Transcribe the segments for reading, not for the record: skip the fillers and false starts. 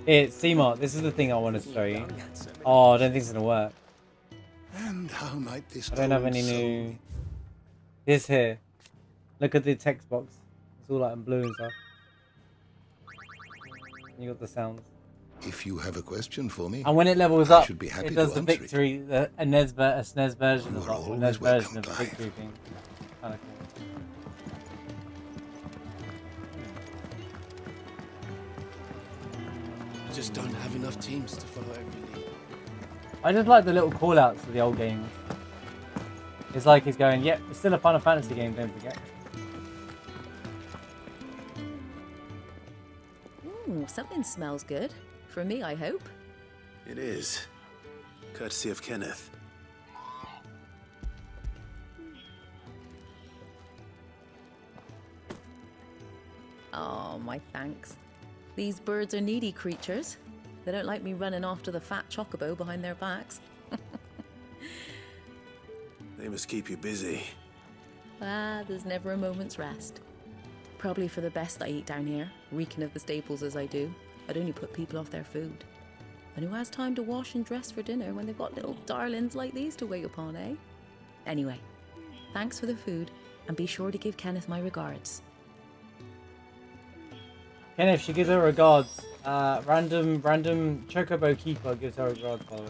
Here, Seymour, this is the thing I want to show you. Oh, I don't think it's gonna work. And how might this I don't have old any soul new. This here. Look at the text box. It's all like in blue and stuff. You got the sounds. If you have a question for me, And when it levels I up, should be happy it does to the answer victory, a SNES version You of are a always NES version welcome, of the Clive. victory thing. Kind of cool. I just don't have enough teams to follow every league. I just like the little call outs to the old games. It's like he's going, yep, it's still a Final Fantasy game, don't forget. Ooh, something smells good. For me, I hope. It is. Courtesy of Kenneth. Oh, my thanks. These birds are needy creatures. They don't like me running after the fat chocobo behind their backs. They must keep you busy. Ah, there's never a moment's rest. Probably for the best I eat down here, reeking of the staples as I do. I'd only put people off their food. And who has time to wash and dress for dinner when they've got little darlings like these to wait upon, eh? Anyway, thanks for the food, and be sure to give Kenneth my regards. Kenneth, she gives her regards. Random Chocobo Keeper gives her regards, by the way.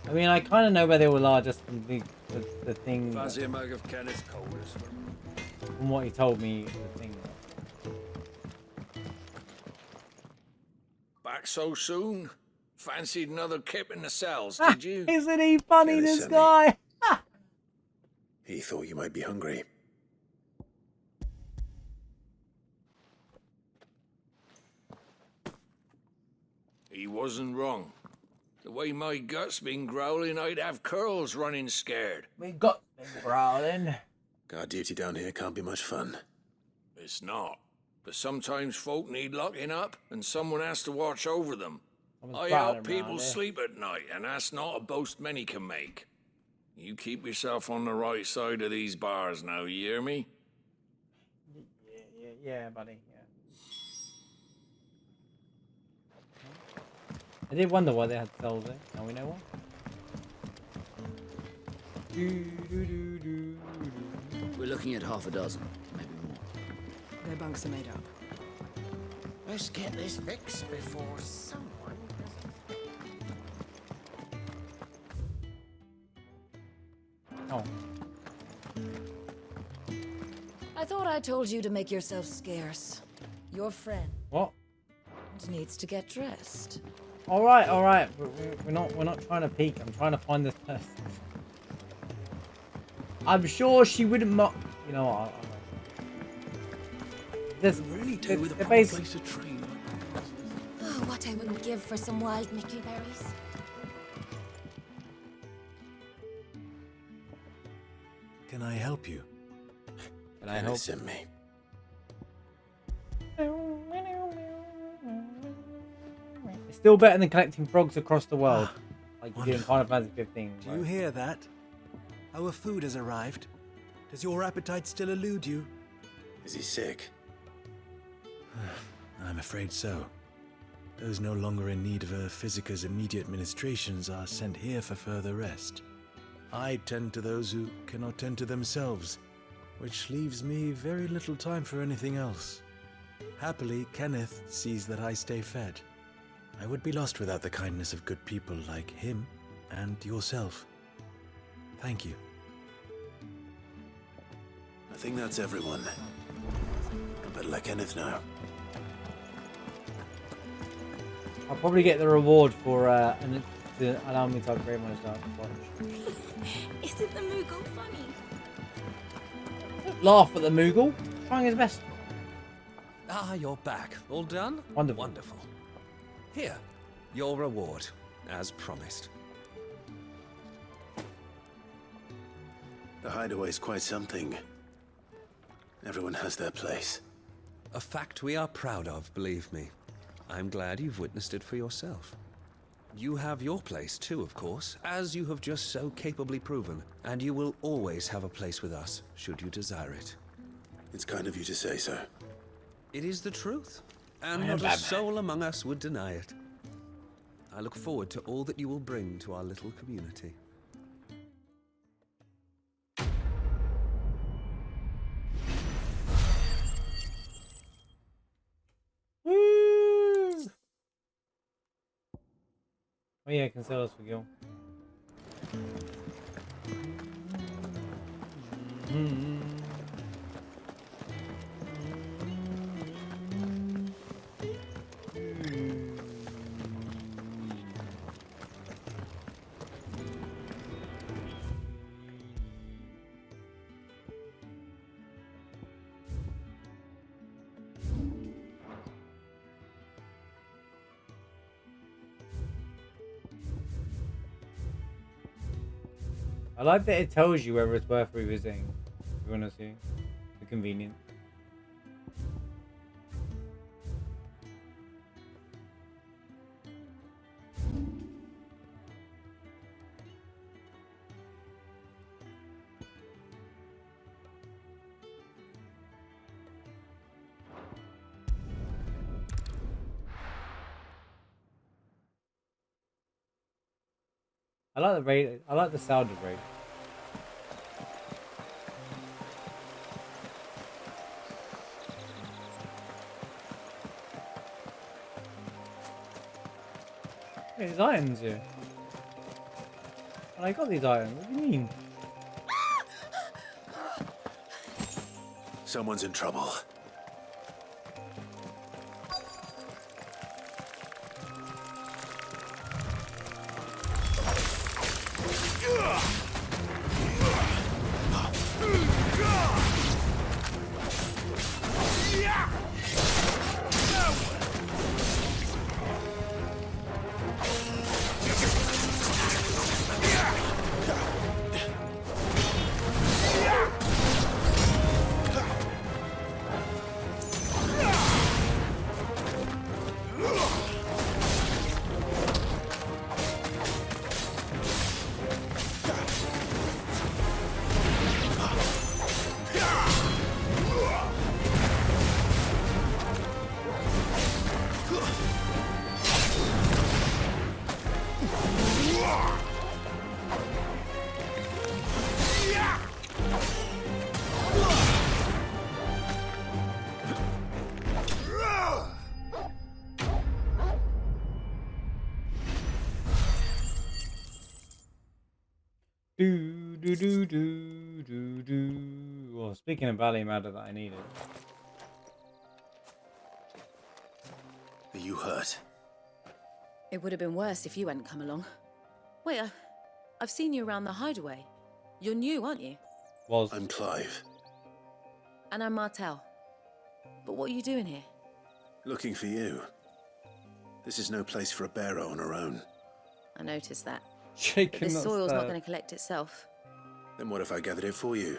I mean, I kind of know where they all are just from the thing. Fancy a mug of Kenneth Coldest. From what he told me, the thing. Back so soon? Fancied another kip in the cells, did you? Isn't he funny, Yeah, this listen, guy? He thought you might be hungry. He wasn't wrong. The way my gut's been growling, I'd have curls running scared. We got been growling. Guard duty down here can't be much fun. It's not. But sometimes folk need locking up, and someone has to watch over them. Someone's I growling help people around here. sleep at night, and that's not a boast many can make. You keep yourself on the right side of these bars now, you hear me? Yeah, buddy. Yeah. I did wonder why they had cells there. Now we know why. We're looking at half a dozen, maybe more. Their bunks are made up. Let's get this fixed before someone... Oh. I thought I told you to make yourself scarce. Your friend What? needs to get dressed. All right. We're not trying to peek. I'm trying to find this person. I'm sure she wouldn't mock. You know what? This Really do with a the proper base. place to train. Oh, what I wouldn't give for some wild mickleberries. Can I help you? Can I help? Send me. It's still better than collecting frogs across the world, like you do in wonderful. Final Fantasy 15. Do you hear that? Our food has arrived. Does your appetite still elude you? Is he sick? I'm afraid so. Those no longer in need of a physicker's immediate ministrations are sent here for further rest. I tend to those who cannot tend to themselves, which leaves me very little time for anything else. Happily, Kenneth sees that I stay fed. I would be lost without the kindness of good people like him and yourself. Thank you. I think that's everyone. I better let Kenneth know. I'll probably get the reward for to allow me to upgrade my stuff. Isn't the Moogle funny? Don't laugh at the Moogle. Trying his best. Ah, you're back. All done? Wonderful. Wonderful. Here, your reward, as promised. The hideaway's quite something. Everyone has their place. A fact we are proud of, believe me. I'm glad you've witnessed it for yourself. You have your place too, of course, as you have just so capably proven, and you will always have a place with us, should you desire it. It's kind of you to say so. It is the truth, and I am not a Batman. soul among us would deny it. I look forward to all that you will bring to our little community. Woo! Oh yeah, consider us for Gil. I like that it tells you whether it's worth revisiting. If you want to see the convenience. I like the raid. I like the sound of raid. Hey, there's irons here. And I got these irons. What do you mean? Someone's in trouble. Do. Well, speaking of Valley Matter that I needed. Are you hurt? It would have been worse if you hadn't come along. Wait, I've seen you around the hideaway. You're new, aren't you? I'm Clive. And I'm Martel. But what are you doing here? Looking for you. This is no place for a bearer on her own. I noticed that. Shaking This that soil's not stab. going to collect itself. Then what if I gathered it for you?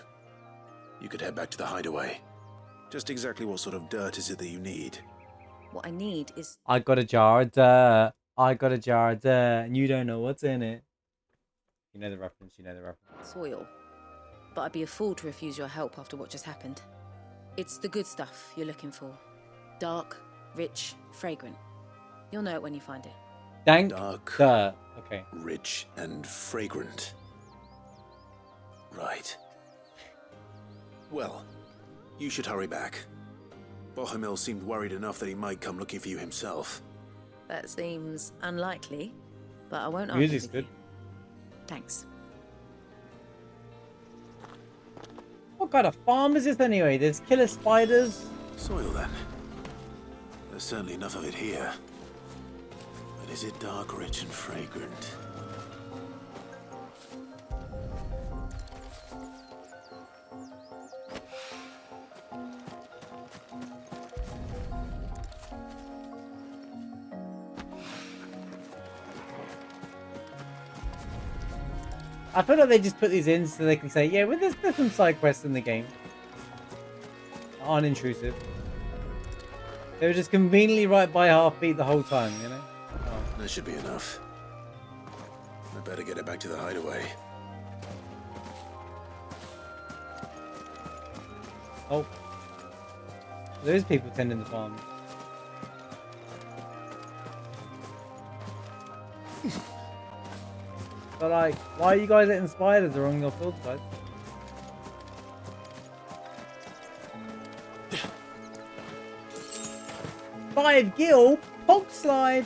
You could head back to the hideaway. Just exactly what sort of dirt is it that you need? What I need is... I got a jar of dirt. I got a jar of dirt, and you don't know what's in it. You know the reference. You know the reference. soil. But I'd be a fool to refuse your help after what just happened. It's the good stuff you're looking for. Dark, rich, fragrant. You'll know it when you find it. Dank Dark, dirt. Okay. rich, and fragrant. Right. Well, you should hurry back. Bohemil seemed worried enough that he might come looking for you himself. That seems unlikely, but I won't argue Music's with good. you. Thanks. What kind of farm is this anyway? There's killer spiders. Soil, then. There's certainly enough of it here. But is it dark, rich, and fragrant? I feel like they just put these in so they can say, yeah, well, there's some side quests in the game. Aren't intrusive. They were just conveniently right by half-beat the whole time, you know? Oh. That should be enough. I better get it back to the hideaway. Oh, There is people tending the farms. But like, why are you guys letting spiders along your field, guys? Five gil pog slide.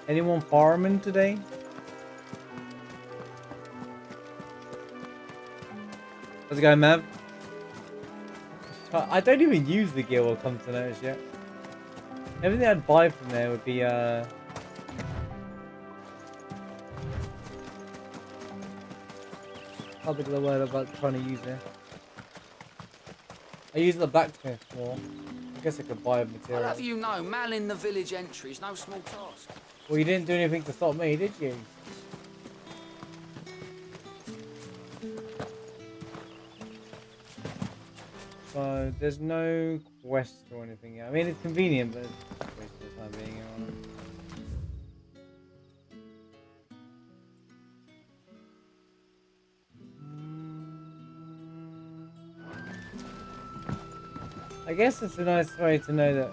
Anyone farming today? How's it going, Mav? I don't even use the gear will come to notice yet. Everything I'd buy from there would be how big of the word about trying to use it. I use the blacksmith more. I guess I could buy material. I'll have you know, manning the village entry is no small task. Well, you didn't do anything to stop me, did you? So, there's no quest or anything yet. I mean, it's convenient, but it's a waste of time being here on it. I guess it's a nice way to know that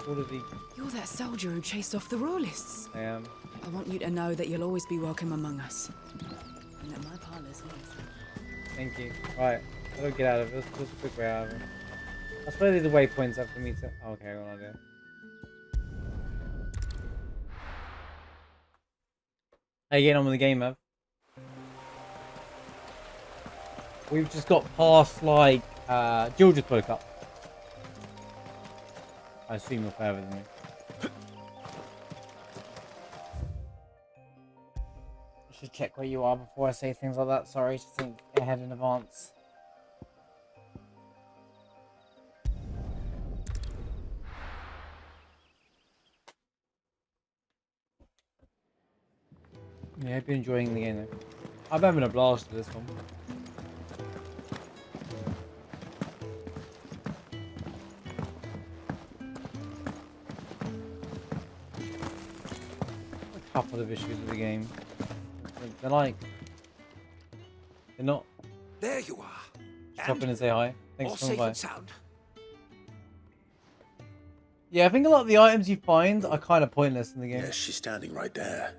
all of the... You're that soldier who chased off the royalists. I am. I want you to know that you'll always be welcome among us. And that my partner's here. Thank you. Right, how do I get out of this? Just a quick way out of it. I suppose there's a waypoints up for me to... Oh, okay, what idea. How you getting on with the game, Mav? We've just got past, like, Jill just put a cup. I assume you're further than me. I should check where you are before I say things like that. Sorry to think ahead in advance. Yeah, I hope you're enjoying the game though. I'm having a blast with this one. A couple of issues with the game. They're like... They're not... There you are. Stop in and say hi. Thanks All for coming safe by. and sound. Yeah, I think a lot of the items you find are kind of pointless in the game. Yes, she's standing right there.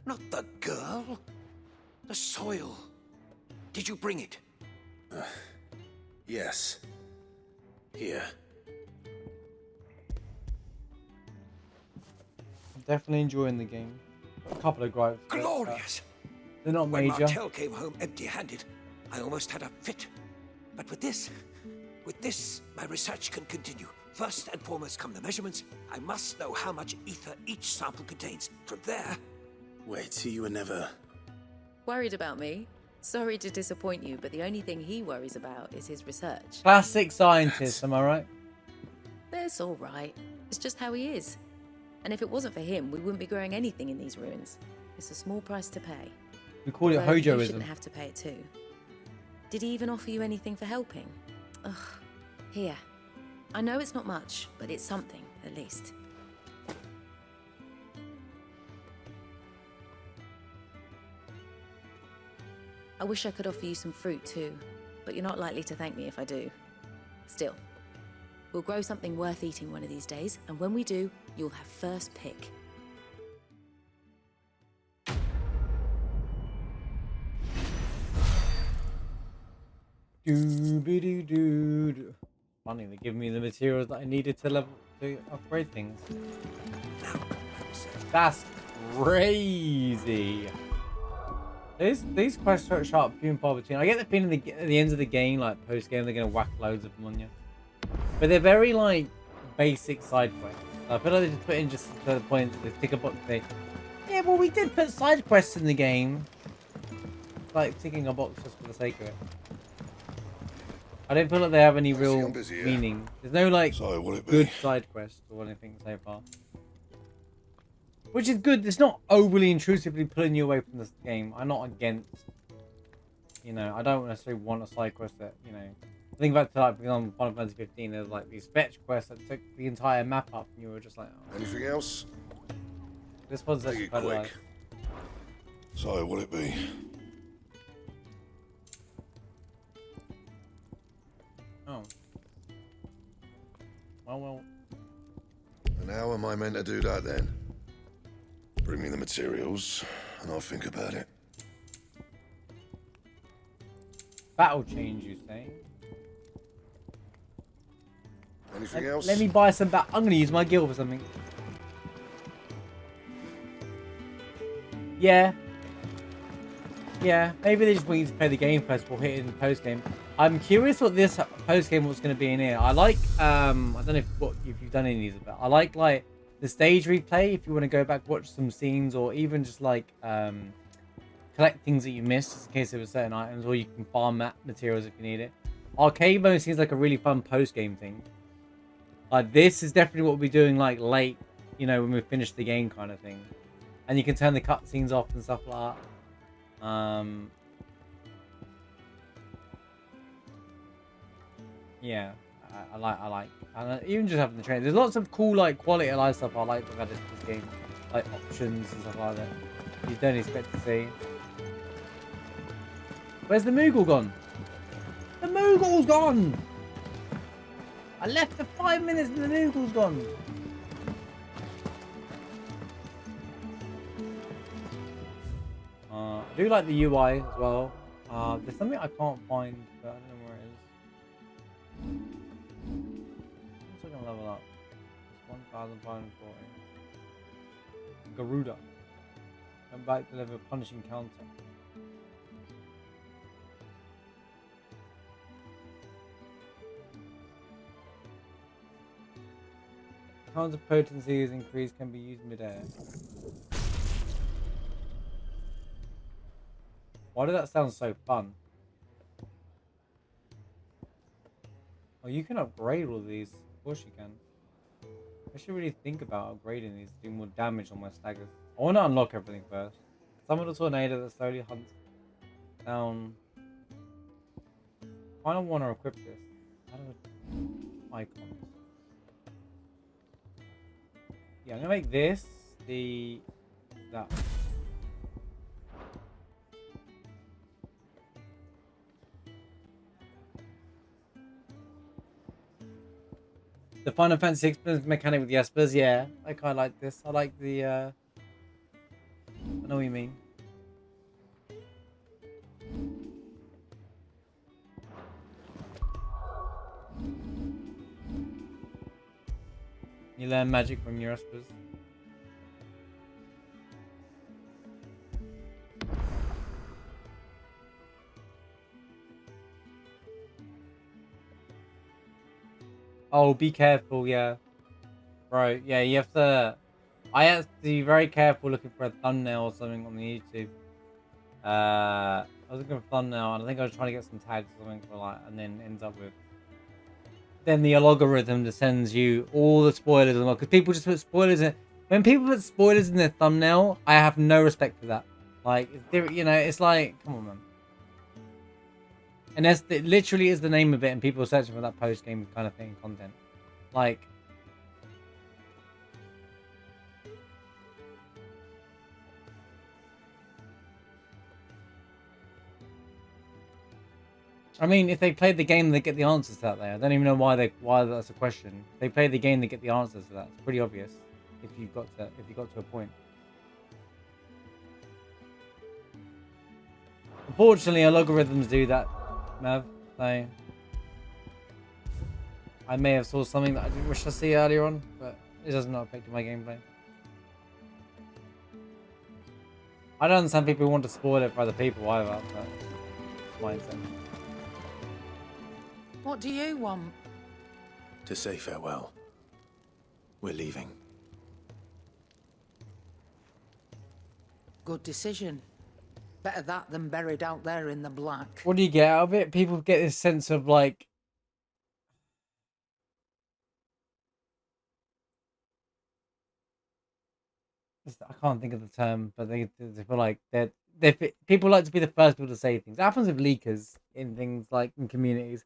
Not the girl. The soil. Did you bring it? Yes. Here. I'm definitely enjoying the game. A couple of gripes. but, Glorious. They're not When major. Martel came home empty-handed, I almost had a fit. But with this, my research can continue. First and foremost come the measurements. I must know how much ether each sample contains. From there... Wait, so you were never... Worried about me? Sorry to disappoint you, but the only thing he worries about is his research. Classic scientist, am I right? That's all right. It's just how he is. And if it wasn't for him, we wouldn't be growing anything in these ruins. It's a small price to pay. We call it Although you Hojoism. shouldn't have to pay it too. Did he even offer you anything for helping? Ugh. Here. I know it's not much, but it's something, at least. I wish I could offer you some fruit too, but you're not likely to thank me if I do. Still, we'll grow something worth eating one of these days, and when we do, you'll have first pick. Doo-be-doo-doo-doo. Funny, they give me the materials that I needed to upgrade things. That's crazy. These quests are sharp, few and far between. I get the feeling at the end of the game, like post game, they're gonna whack loads of them on you. But they're very like basic side quests. I feel like they just put in just to the point they tick a box. Yeah, well, we did put side quests in the game. Like ticking a box just for the sake of it. I don't feel like they have any real meaning. There's no like good side quests or anything so far. Which is good. It's not overly intrusively pulling you away from this game. I'm not against, you know, I don't necessarily want a side quest that, you know, Think back to like, for example, Final Fantasy 15, there's like these fetch quests that took the entire map up, and you were just like, oh. Anything else? This one's Make actually it quite quick. light. So, what'll it be? Oh. Well. And how am I meant to do that then? Bring me the materials, and I'll think about it. Battle change, you say? Anything else? Let me buy some I'm gonna use my guild for something. Yeah. Yeah, maybe they just want you to play the game first before hitting the post game. I'm curious what this post game was going to be in here. I like, I don't know if you've done any of these, but I like the stage replay. If you want to go back, watch some scenes, or even just like collect things that you missed, just in case there were certain items, or you can farm map materials if you need it. Arcade mode seems like a really fun post game thing. Like this is definitely what we'll be doing like late, you know, when we finish the game kind of thing, and you can turn the cutscenes off and stuff like that. Yeah, I like, and even just having the train. There's lots of cool like quality of life stuff I like to add into this game, like options and stuff like that. You don't expect to see. Where's the Moogle gone? The Moogle's gone. I left for 5 minutes and the Moogle's gone. I do like the UI as well. There's something I can't find, but I don't know where it is. What's I gonna level up? It's 1,540. Garuda. Come back to level punishing counter. Counter potency is increased, can be used mid-air. Why did that sound so fun? Oh, you can upgrade all of these. Of course you can. I should really think about upgrading these to do more damage on my staggers. I want to unlock everything first. Summon a tornado that slowly hunts down. I don't want to equip this. How do I... icons. Yeah, I'm gonna make this that. The Final Fantasy experience mechanic with the Espers, yeah. I kind of like this. I like the, I know what you mean. You learn magic from your Espers. Oh, be careful, yeah. Right, yeah, you have to... I have to be very careful looking for a thumbnail or something on the YouTube. I was looking for a thumbnail, and I think I was trying to get some tags or something for like, and then ends up with... Then the algorithm just sends you all the spoilers as well, because people just put spoilers in... When people put spoilers in their thumbnail, I have no respect for that. Like, you know, it's like, come on, man. And it literally is the name of it, and people are searching for that post-game kind of thing, content. Like... I mean, if they played the game, they get the answers to that there. I don't even know why that's a question. If they play the game, they get the answers to that. It's pretty obvious if you got to a point. Unfortunately, algorithms do that, Mav. So I may have saw something that I didn't wish to see earlier on, but it does not affect my gameplay. I don't understand people who want to spoil it for other people either, but mindset. What do you want? To say farewell. We're leaving. Good decision. Better that than buried out there in the black. What do you get out of it? People get this sense of like... I can't think of the term, but they feel like people like to be the first people to say things. It happens with leakers in things like in communities.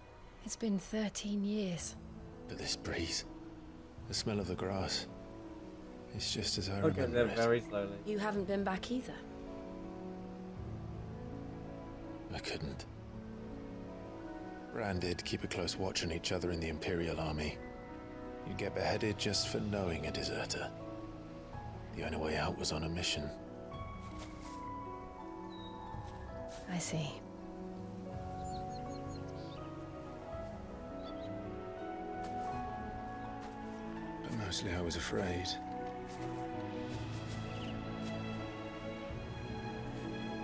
It's been 13 years. But this breeze, the smell of the grass, it's just as I Okay, remember they're it. very slowly. You haven't been back either. I couldn't. Bran did keep a close watch on each other in the Imperial Army. You'd get beheaded just for knowing a deserter. The only way out was on a mission. I see. But mostly I was afraid.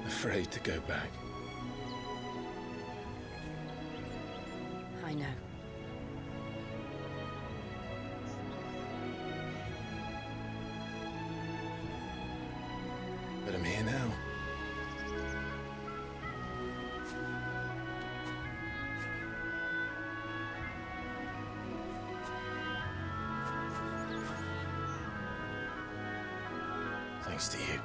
Afraid to go back. I know. But I'm here now. Thanks to you.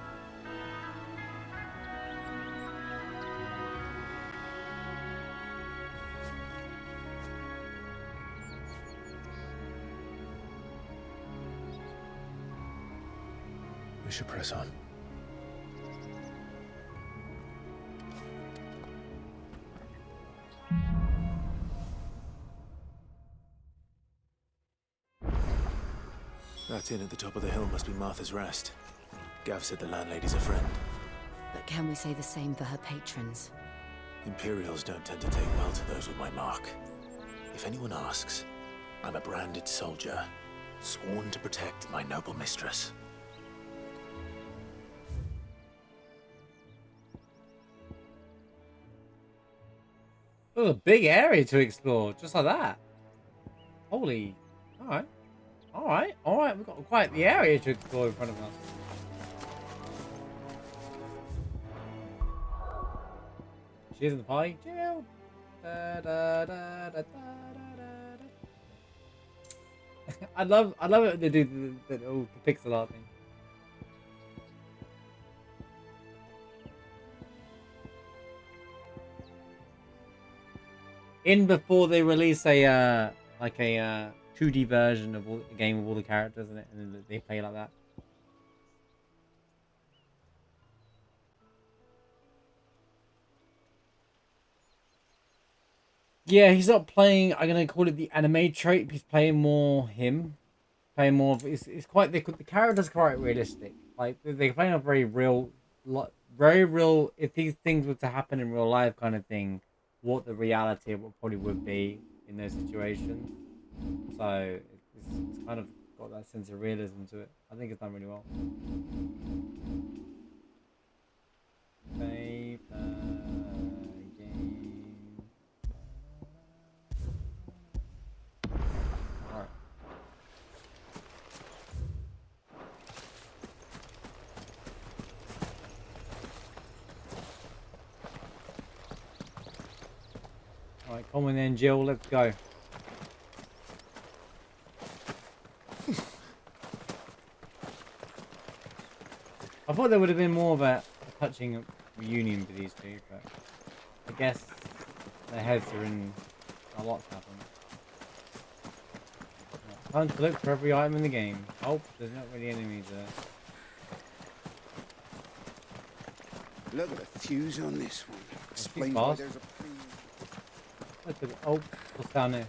We should press on. That inn at the top of the hill must be Martha's Rest. Gav said the landlady's a friend. But can we say the same for her patrons? Imperials don't tend to take well to those with my mark. If anyone asks, I'm a branded soldier, sworn to protect my noble mistress. Oh, a big area to explore, just like that. Holy. Alright. Alright, alright. We've got quite the area to explore in front of us. Cheers in the pie. Jill. Da, da, da, da, da, da, da. I love it when they do the pixel art thing. In before they release a like a 2D version of the game with all the characters in it, and then they play like that. Yeah, he's not playing. I'm gonna call it the anime trait. He's playing more him, playing more. It's quite the characters are quite realistic. Like they're playing a very real, very real. If these things were to happen in real life, kind of thing. What the reality of what probably would be in those situations. So it's kind of got that sense of realism to it. I think it's done really well. Paper game. Alright. Alright, come on then, Jill, let's go. I thought there would have been more of a touching reunion for these two, but I guess their heads are in a lot's happened. Right, time to look for every item in the game. Oh, there's not really enemies there. Look at the fuse on this one. Explains why there's a Look at it. Oh, what's down there?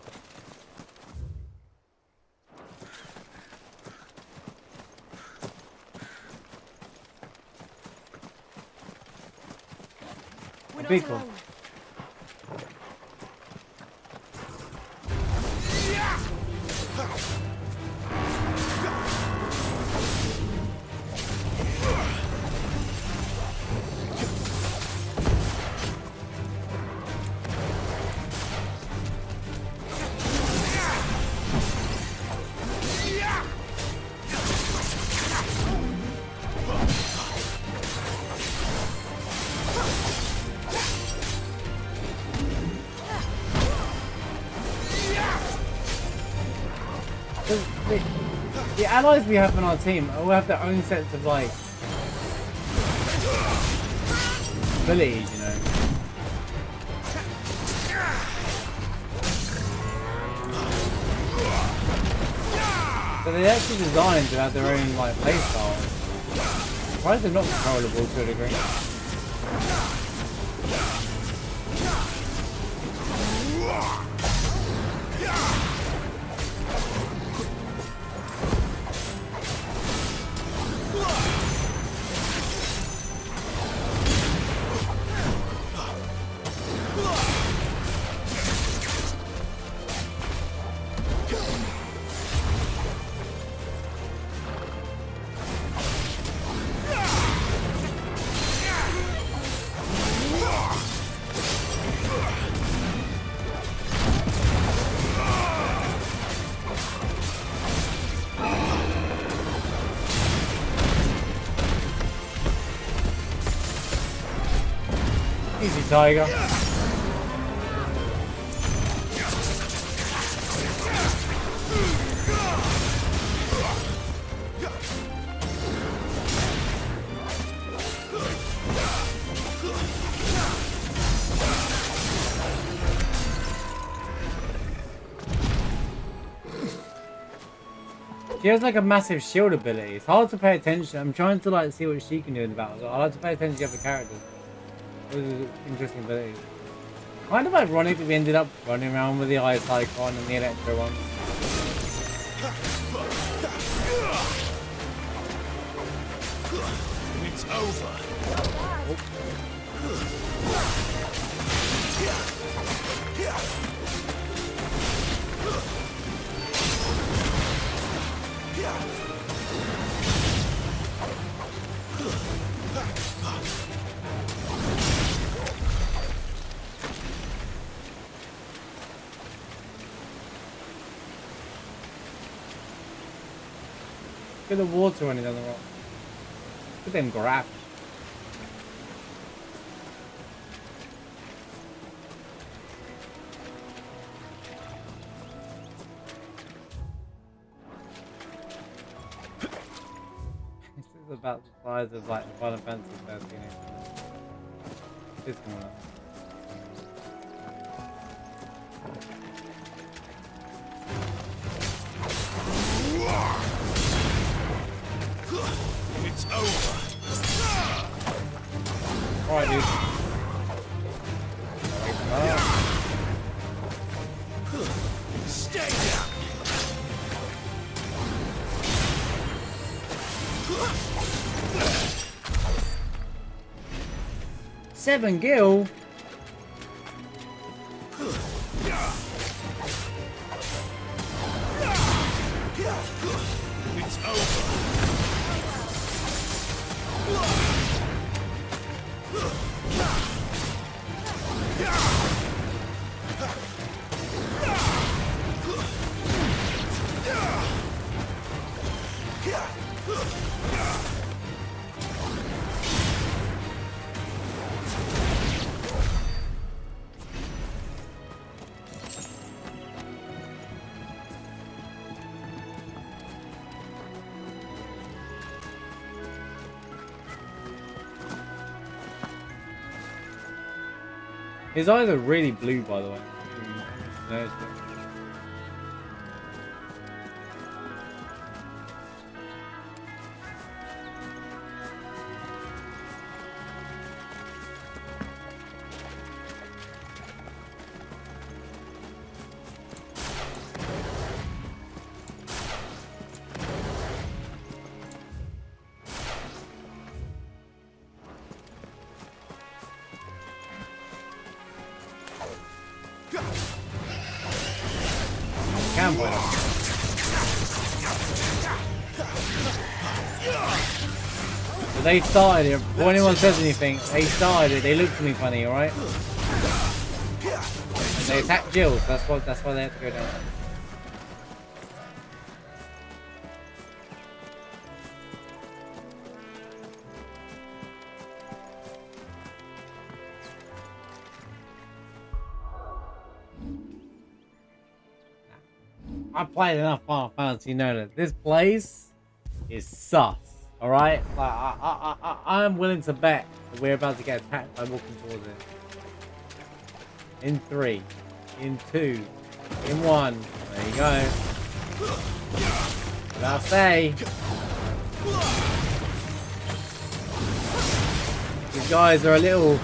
A big one. The allies we have on our team all have their own sense of like abilities, you know. So they actually designed to have their own like playstyle. Why is it not controllable to a degree? Easy, Tiger. She has like a massive shield ability. It's hard to pay attention. I'm trying to like see what she can do in the battle. I like to pay attention to the other characters. Those are interesting abilities. Kind of ironic that we ended up running around with the ice icon and the electro one. It's over. Look at the water running down the rock. Look at them grabs. This is about the size of like the Final Fantasy 13. This one. It's over. Alright, dude. Stay down. 7 gil? It's over. His eyes are really blue, by the way. Noticed it. Can point him. So they started it. Before anyone says anything, they started it. They looked at me funny, alright? And they attacked Jill, so that's why they had to go down. I played enough Final Fantasy to know that this place is sus. Alright? Like, I'm willing to bet that we're about to get attacked by walking towards it. In 3. In 2. In 1. There you go. I'll say. These guys are a little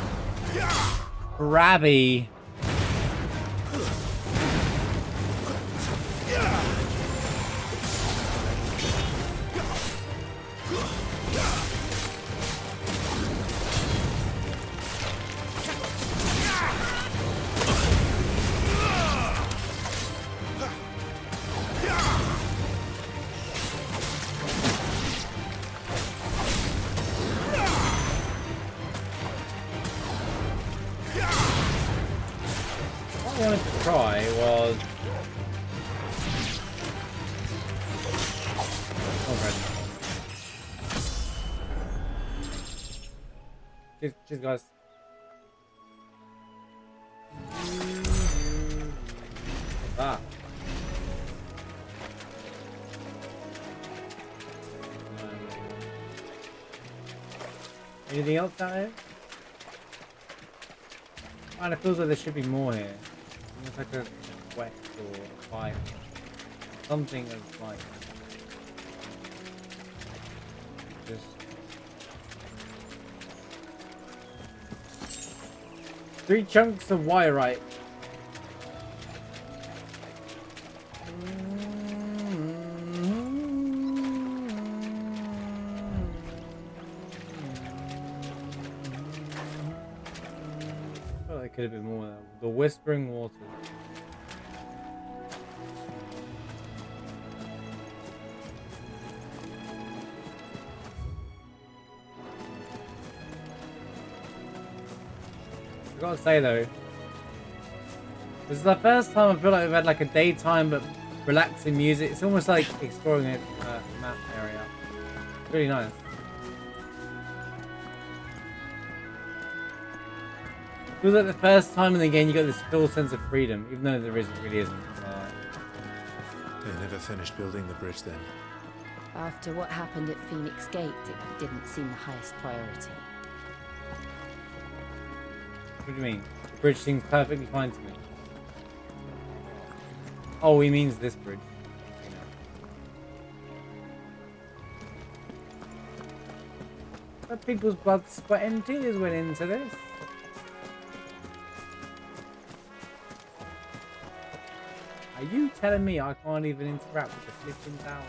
crabby. What I wanted to try was... Cheers, guys. Ah. Anything else down here? Man, it feels like there should be more here. It's like a quest or a fight. Something of like... Just... 3 chunks of wire-right. Could have been more though. The Whispering Waters. I gotta say though, this is the first time I feel like we've had like a daytime but relaxing music. It's almost like exploring a map area. It's really nice. It feels like the first time in the game you got this full sense of freedom, even though there really isn't. They never finished building the bridge then. After what happened at Phoenix Gate, it didn't seem the highest priority. What do you mean? The bridge seems perfectly fine to me. Oh, he means this bridge. But people's blood, sweat and tears went into this. Are you telling me I can't even interact with the flipping towers?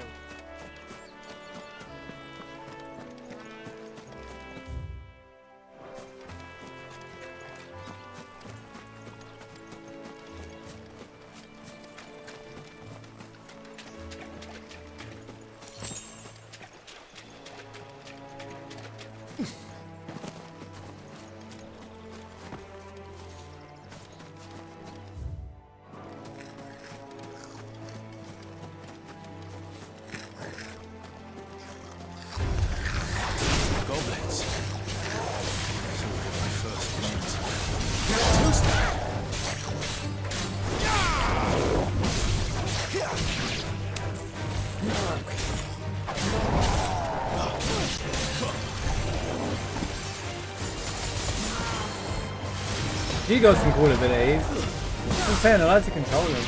You got some cool abilities. I'm saying I like to control them.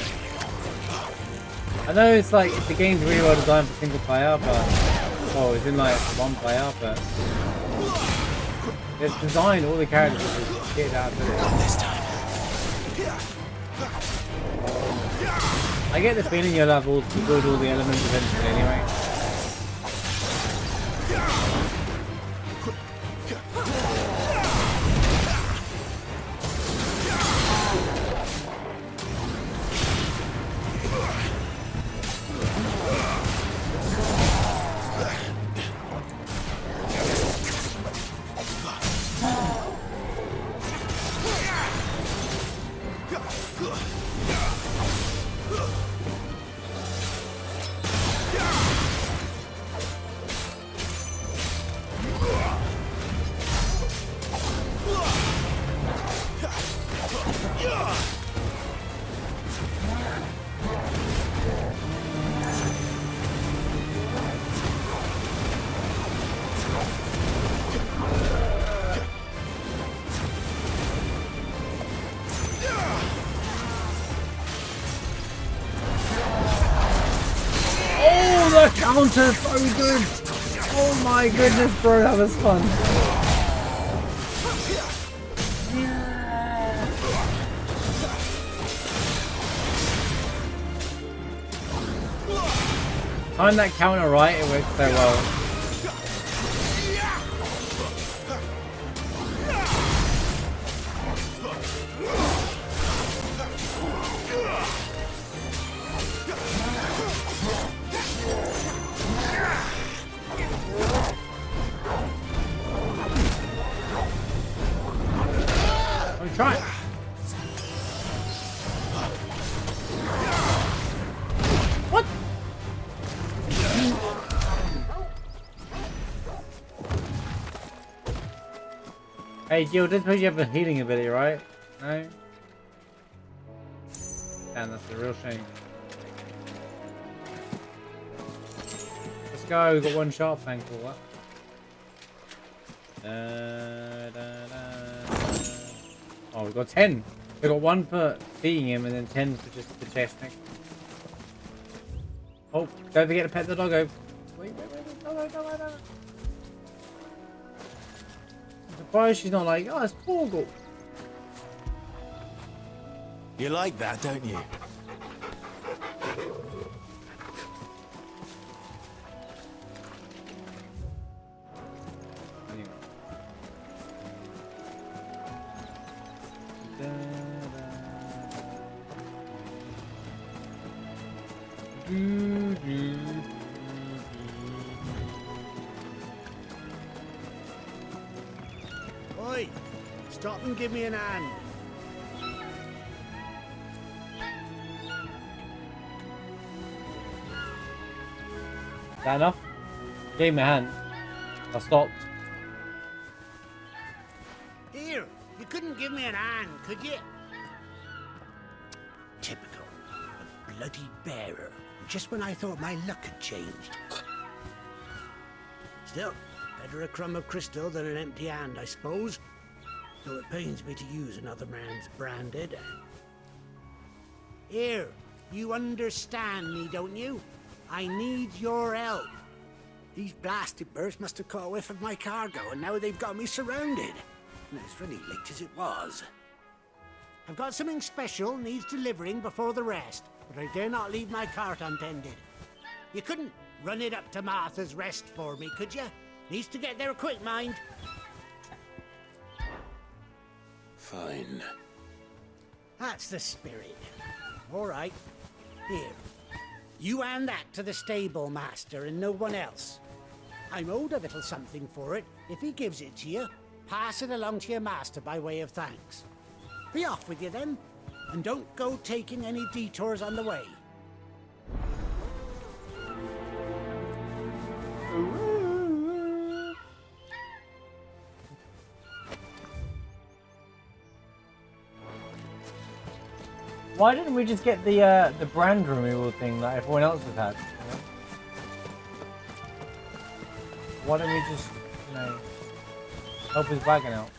I know it's like the game's really well designed for single player, but it's in like one player, but it's designed all the characters to get out of it. I get the feeling you'll have to build all the elements eventually anyway. counter so good. Oh my goodness, bro, that was fun. Time that counter right, it works so well. I'm trying. What? Hey, Gil, this means you have a healing ability, right? No? Damn, that's a real shame. Let's go, we've got one sharp fang for that. Oh, we've got 10. We've got 1 for beating him and then 10 for just the chest thing. Oh, don't forget to pet the doggo. Wait. No. I'm surprised she's not like, oh, it's Porgal. You like that, don't you? Oi! Stop and give me an hand. Is that enough? Gave me a hand. I stopped. Here, you couldn't give me an hand, could you? Typical. A bloody bearer. Just when I thought my luck had changed. Still, better a crumb of crystal than an empty hand, I suppose. Though it pains me to use another man's branded. Here, you understand me, don't you? I need your help. These blasted birds must have caught a whiff of my cargo, and now they've got me surrounded. And it's really late as it was. I've got something special needs delivering before the rest, but I dare not leave my cart untended. You couldn't run it up to Martha's Rest for me, could you? Needs to get there quick, mind. Fine. That's the spirit. All right. Here. You hand that to the stable master and no one else. I'm owed a little something for it. If he gives it to you, pass it along to your master by way of thanks. Be off with you then, and don't go taking any detours on the way. Why didn't we just get the brand removal thing that everyone else has had? You know? Why don't we just, you know, help his wagon out?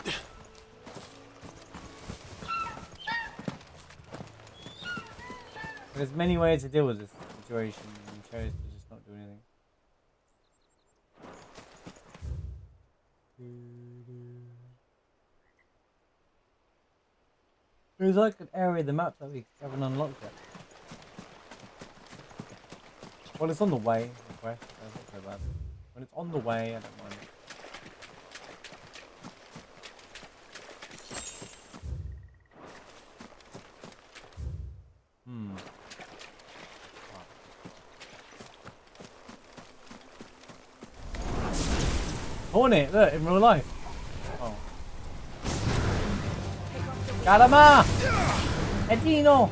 There's many ways to deal with this situation, and he chose to just not do anything. There's like an area of the map that we haven't unlocked yet. Well, it's on the way, the quest, that's not so bad. When it's on the way, I don't mind. Hornet, look, in real life. Oh. Caramba! Edino!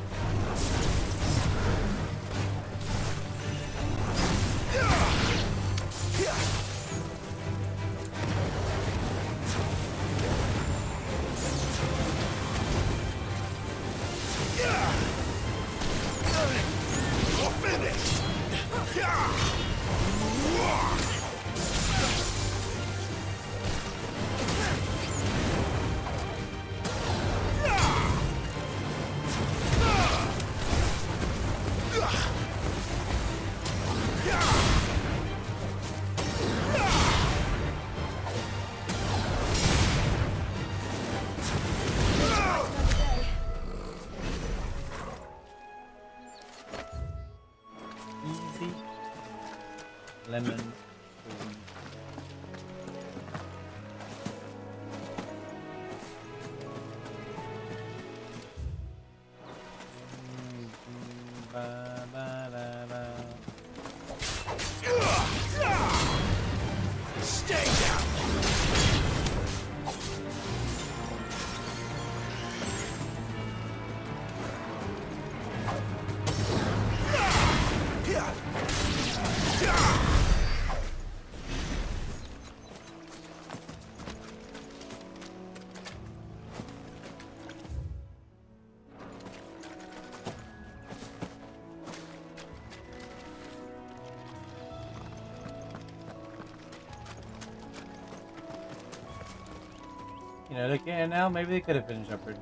You know, look at it now. Maybe they could have finished that bridge.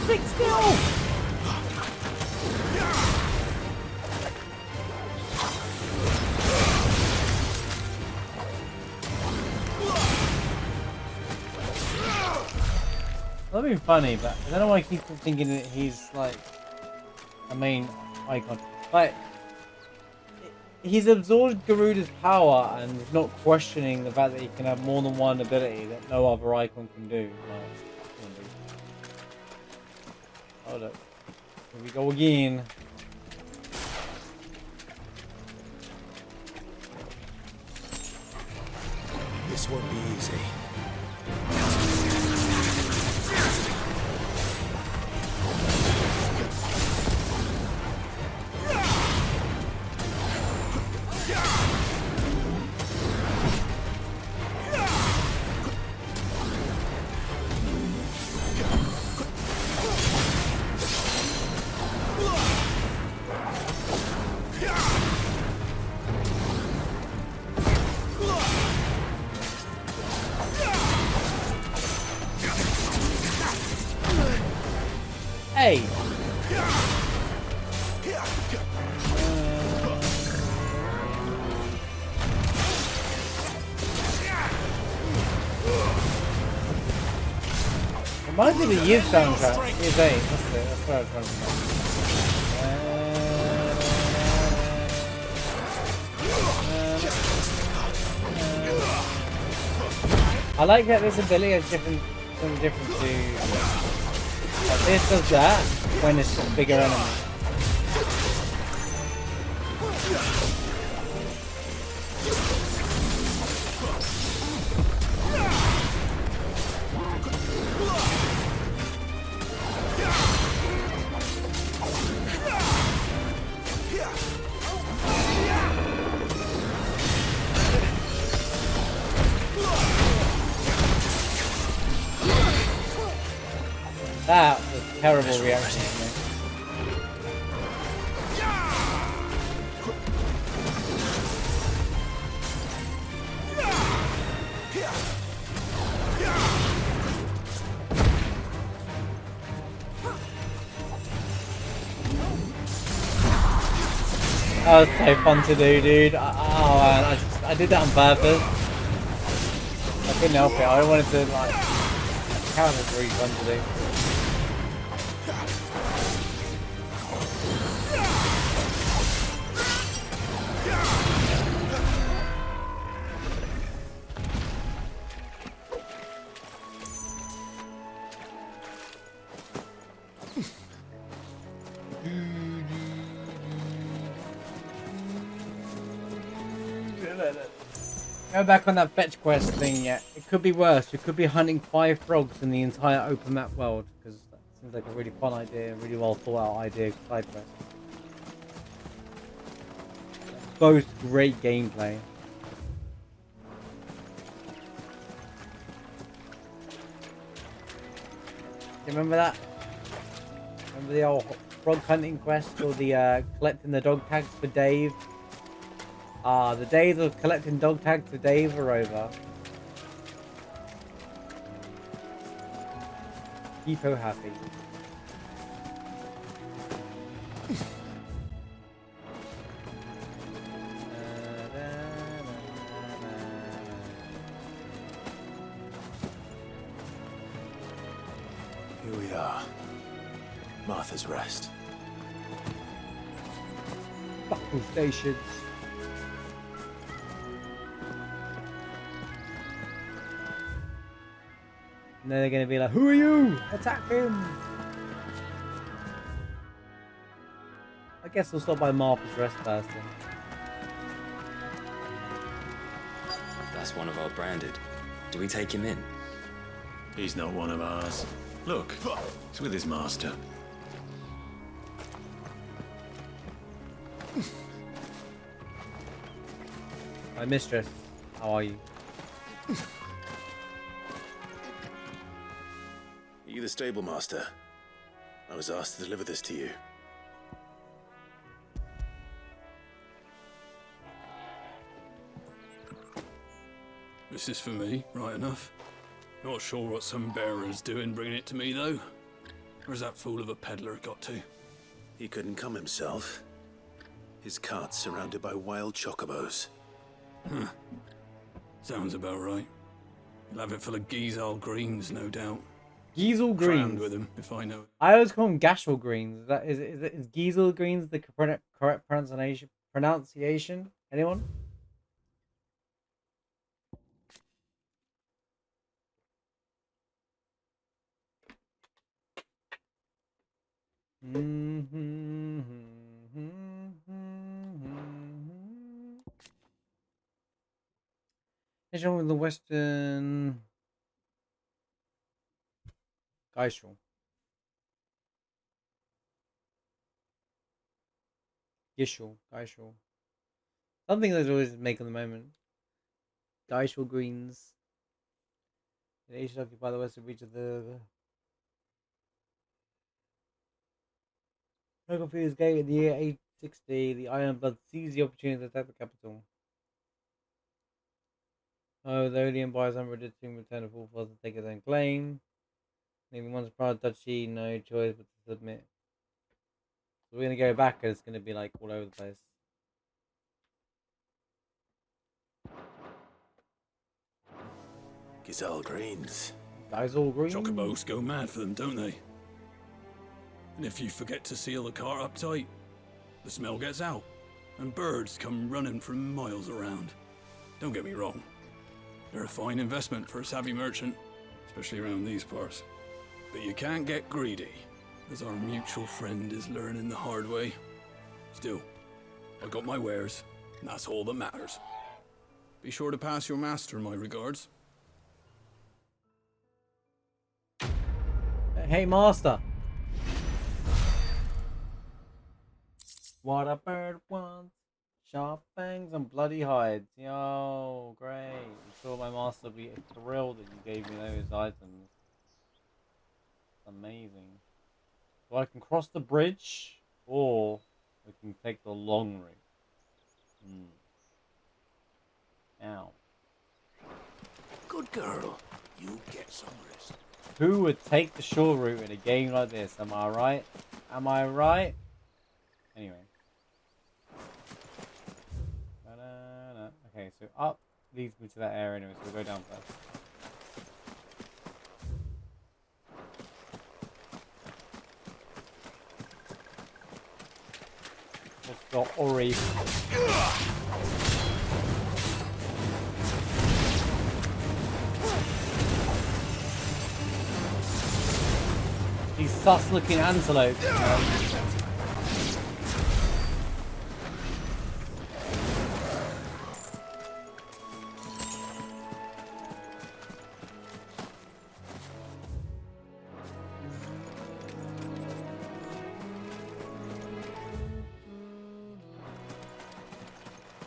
Stick still! That'd be funny, but I don't know why I keep thinking that he's like a main icon. Like, he's absorbed Garuda's power and is not questioning the fact that he can have more than one ability that no other icon can do. Like, hold up. Here we go again. This won't be easy. Hey! Reminds me of the Yiv soundtrack. Yiv 8, that's what I was trying to I like that this ability is something different to... Like this does that when it's a bigger enemy. That was a terrible reaction to me. That was so fun to do, dude. Oh man, I did that on purpose. I couldn't help it. I wanted to like. How was really fun to do. Go back on that fetch quest thing yet. It could be worse. We could be hunting 5 frogs in the entire open map world, because that seems like a really fun idea, a really well thought out idea side quest. Both great gameplay. You remember that? Remember the old frog hunting quest, or the collecting the dog tags for Dave? Ah, the days of collecting dog tags for Dave are over. Keep her happy. Here we are. Martha's Rest. Buckle stations. And then they're going to be like, who are you? Attack him! I guess we'll stop by Martha's Rest first then. That's one of our branded. Do we take him in? He's not one of ours. Look, he's with his master. My mistress, how are you? Are you the stable master? I was asked to deliver this to you. This is for me, right enough. Not sure what some bearer's doing bringing it to me, though. Where's that fool of a peddler got to? He couldn't come himself. His cart's surrounded by wild chocobos. Huh. Sounds about right. He'll have it full of Giesel greens, no doubt. Giesel greens? Crammed with him, if I know it. I always call them Gashel greens. Is Giesel greens the correct pronunciation? Anyone? Nation with the Western Geishel. Geishel. Something that always make at the moment. Geishel greens. The Asian occupy the western reach of the Confused Gate in the year 860, the Iron Blood seized the opportunity to attack the capital. Oh, the only empires Emperor did soon return to full force to take his own claim. Leaving once proud duchy, no choice but to submit. So we're going to go back and it's going to be like all over the place. Giesel greens. Giesel greens? Chocobos go mad for them, don't they? And if you forget to seal the cart up tight, the smell gets out, and birds come running from miles around. Don't get me wrong. They're a fine investment for a savvy merchant, especially around these parts. But you can't get greedy, as our mutual friend is learning the hard way. Still, I got my wares, and that's all that matters. Be sure to pass your master my regards. Hey, master. What a bird wants. Sharp fangs and bloody hides. Yo, great. I'm sure my master will be thrilled that you gave me those items. Amazing. So I can cross the bridge, or we can take the long route. Ow. Good girl. You get some rest. Who would take the short route in a game like this? Am I right? Am I right? Anyway. Okay, so up leads me to that area anyway, so we'll go down first. Let's go Ori. These sus looking antelopes.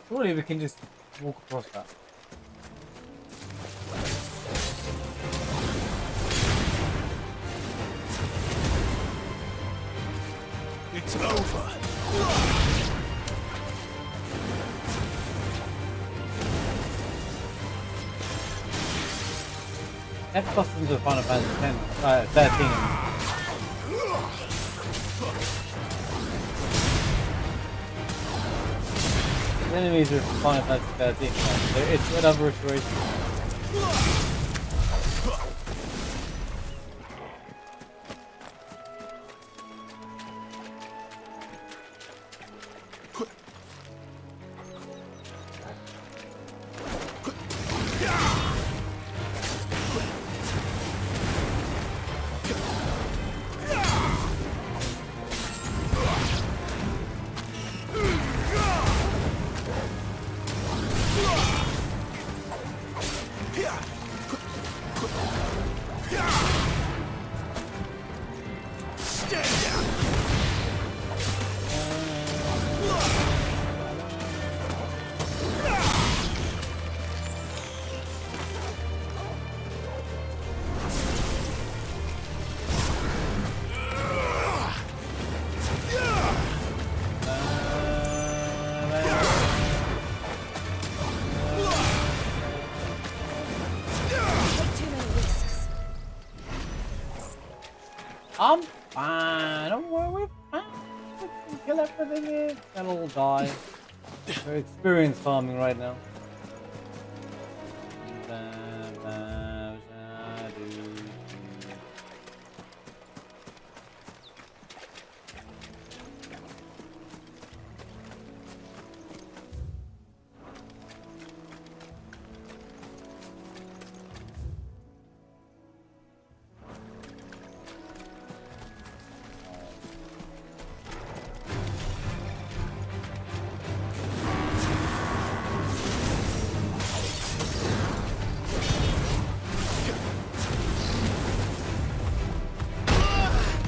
Surely we can just walk across that. It's over. F customs of Final Fantasy 13. The enemies are Final Fantasy 13, so it's another iteration. I'm fine. Don't worry, we're fine. We can kill everything here. They'll all die. We're experience farming right now.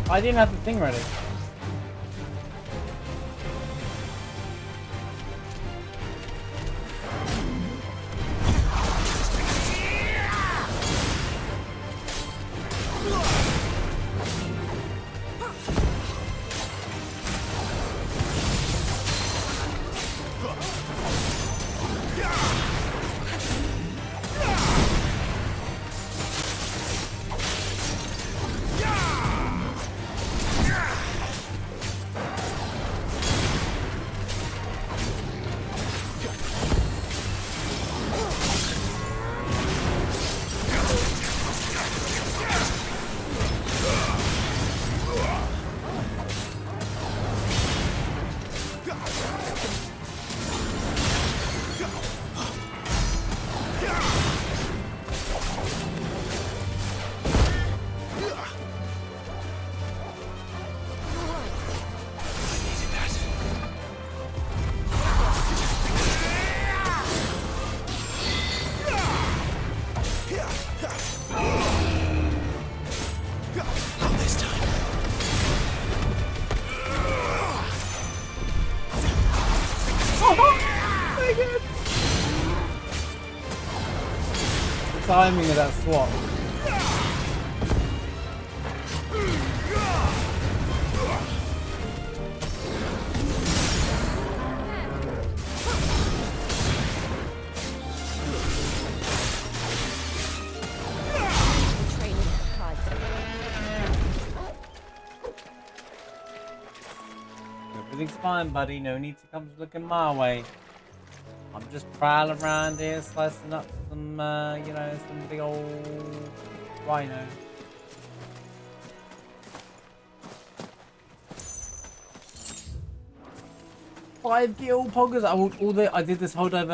I didn't have the thing ready. Timing of that swap. Everything's fine, buddy. No need to come looking my way. I'm just prowling around here, slicing up some, you know, some big old rhino. Five guild poggers. I did this whole diver.